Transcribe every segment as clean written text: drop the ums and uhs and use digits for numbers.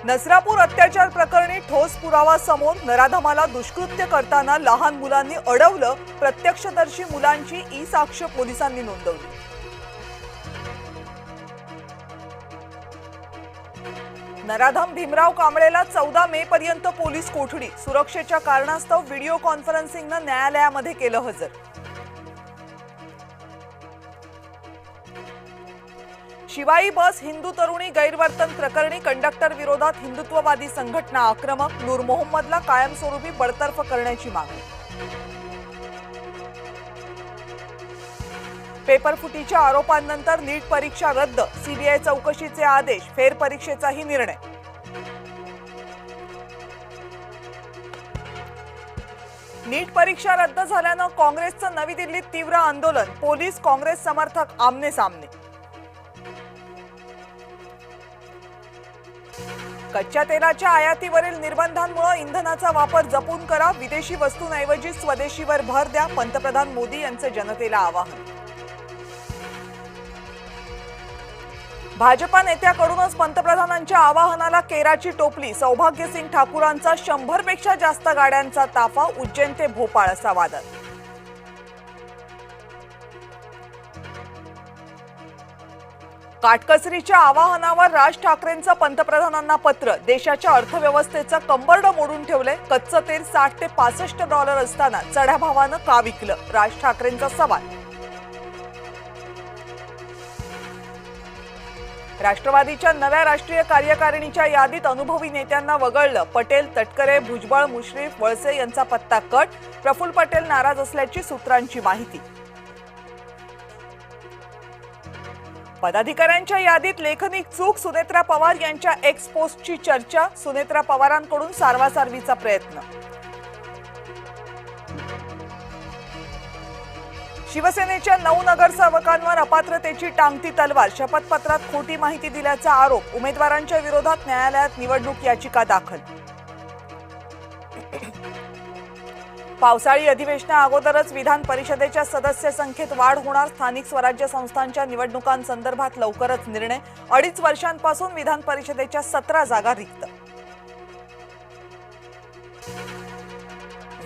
नसरापूर अत्याचार प्रकरणी ठोस पुरावा समोर, नराधमाला दुष्कृत्य करताना लहान मुलांनी अडवलं, प्रत्यक्षदर्शी मुलांची ई साक्ष पोलिसांनी नोंदवली। नराधम भीमराव कांबळेला 14 मे पर्यंत पोलीस कोठडी, सुरक्षेच्या कारणास्तव व्हिडिओ कॉन्फरन्सिंगनं न्यायालयामध्ये केलं हजर। शिवाई बस हिंदू तरुणी गैरवर्तन प्रकरणी कंडक्टर विरोधात हिंदुत्ववादी संघटना आक्रमक, नूर मोहम्मदला कायमस्वरूपी बडतर्फ करण्याची मागणी। पेपरफुटीच्या आरोपांनंतर नीट परीक्षा रद्द, सीबीआय चौकशीचे आदेश, फेरपरीक्षेचाही निर्णय। नीट परीक्षा रद्द झाल्यानं काँग्रेसचं नवी दिल्लीत तीव्र आंदोलन, पोलीस काँग्रेस समर्थक आमने सामने। कच्च्या तेलाच्या आयातीवरील निर्बंधांमुळे इंधनाचा वापर जपून करा, विदेशी वस्तूंऐवजी स्वदेशीवर भर द्या, पंतप्रधान मोदी यांचे जनतेला आवाहन। भाजपा नेत्याकडूनच पंतप्रधानांच्या आवाहनाला केराची टोपली, सौभाग्यसिंग ठाकूरांचा 100 पेक्षा जास्त गाड्यांचा ताफा, उज्जैन ते भोपाळ असा वादळ। काटकसरीच्या आवाहनावर राज ठाकरेंचं पंतप्रधानांना पत्र, देशाच्या अर्थव्यवस्थेचं कंबरड मोडून ठेवले, कच्चं तेल $60 ते $65 असताना चढ्या भावानं का विकलं, राज ठाकरेंचा सवाल। राष्ट्रवादीच्या नव्या राष्ट्रीय कार्यकारिणीच्या यादीत अनुभवी नेत्यांना वगळलं, पटेल, तटकरे, भुजबळ, मुश्रीफ, वळसे यांचा पत्ता कट, प्रफुल्ल पटेल नाराज असल्याची सूत्रांची माहिती। पदाधिकाऱ्यांच्या यादीत लेखनिक चूक, सुनेत्रा पवार यांच्या एक्स पोस्टची चर्चा, सुनेत्रा पवारांकडून सारवासारवीचा प्रयत्न। शिवसेनेच्या 9 नगरसेवकांवर अपात्रतेची टांगती तलवार, शपथपत्रात खोटी माहिती दिल्याचा आरोप, उमेदवारांच्या विरोधात न्यायालयात निवडणूक याचिका दाखल। पावसाळी अधिवेशना अगोदरच विधान परिषदेच्या सदस्य संख्येत वाढ होणार, स्थानिक स्वराज्य संस्थांच्या निवडणुकांसंदर्भात लवकरच निर्णय, 2.5 वर्षांपासून विधान परिषदेच्या 17 जागा रिक्त।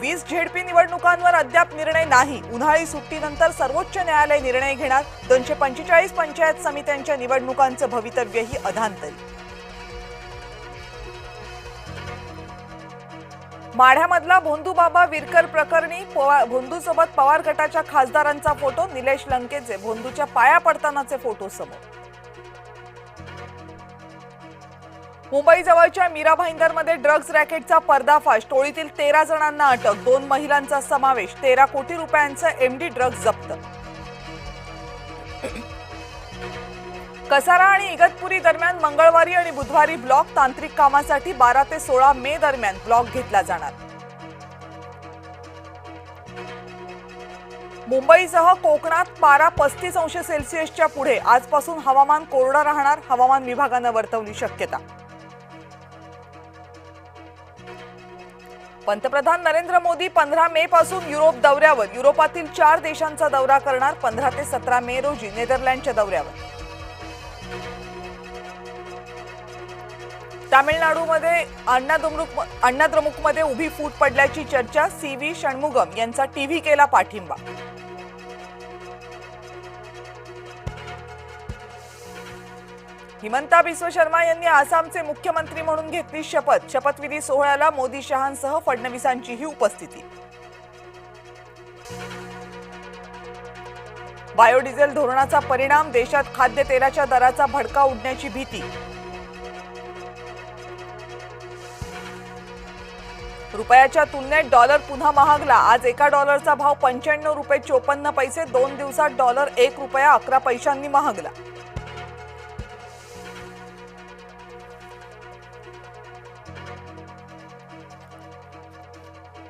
20 झेडपी निवडणुकांवर अद्याप निर्णय नाही, उन्हाळी सुट्टीनंतर सर्वोच्च न्यायालय निर्णय घेणार, 245 पंचायत समित्यांच्या निवडणुकांचं भवितव्यही अधांतरी। माढ्यामधला भोंदूबाबा विरकर प्रकरणी भोंदूसोबत पवार गटाच्या खासदारांचा फोटो, निलेश लंकेचे भोंदूच्या पाया पडतानाचे फोटो समोर। मुंबई जवळच्या मीरा भाईंदरमध्ये ड्रग्ज रॅकेटचा पर्दाफाश, टोळीतील 13 जणांना अटक, 2 महिलांचा समावेश, 13 कोटी रुपयांचा एमडी ड्रग्ज जप्त। कसारा आणि इगतपुरी दरम्यान मंगळवारी आणि बुधवारी ब्लॉक, तांत्रिक कामासाठी 12 ते 16 मे दरम्यान ब्लॉक घेतला जाणार। मुंबईसह कोकणात पारा 35 अंश सेल्सिअसच्या पुढे, आजपासून हवामान कोरडं राहणार, हवामान विभागानं वर्तवली शक्यता। पंतप्रधान नरेंद्र मोदी 15 मे पासून युरोप दौऱ्यावर, युरोपातील 4 देशांचा दौरा करणार, 15 ते 17 मे रोजी नेदरलँडच्या दौऱ्यावर। तामिळनाडूमध्ये अण्णाद्रमुकमध्ये उभी फूट पडल्याची चर्चा, सीव्ही षणमुगम यांचा टीव्हीकेला पाठिंबा। हिमंता बिस्व शर्मा यांनी आसामचे मुख्यमंत्री म्हणून घेतली शपथ, शपथविधी सोहळ्याला मोदी शहांसह फडणवीसांचीही उपस्थिती। बायोडिझेल धोरणाचा परिणाम, देशात खाद्यतेलाच्या दराचा भडका उडण्याची भीती। रुपयाच्या तुलनेत डॉलर पुन्हा महागला, आज एका डॉलरचा भाव $95.54, 2 दिवसात डॉलर $1.11 महागला।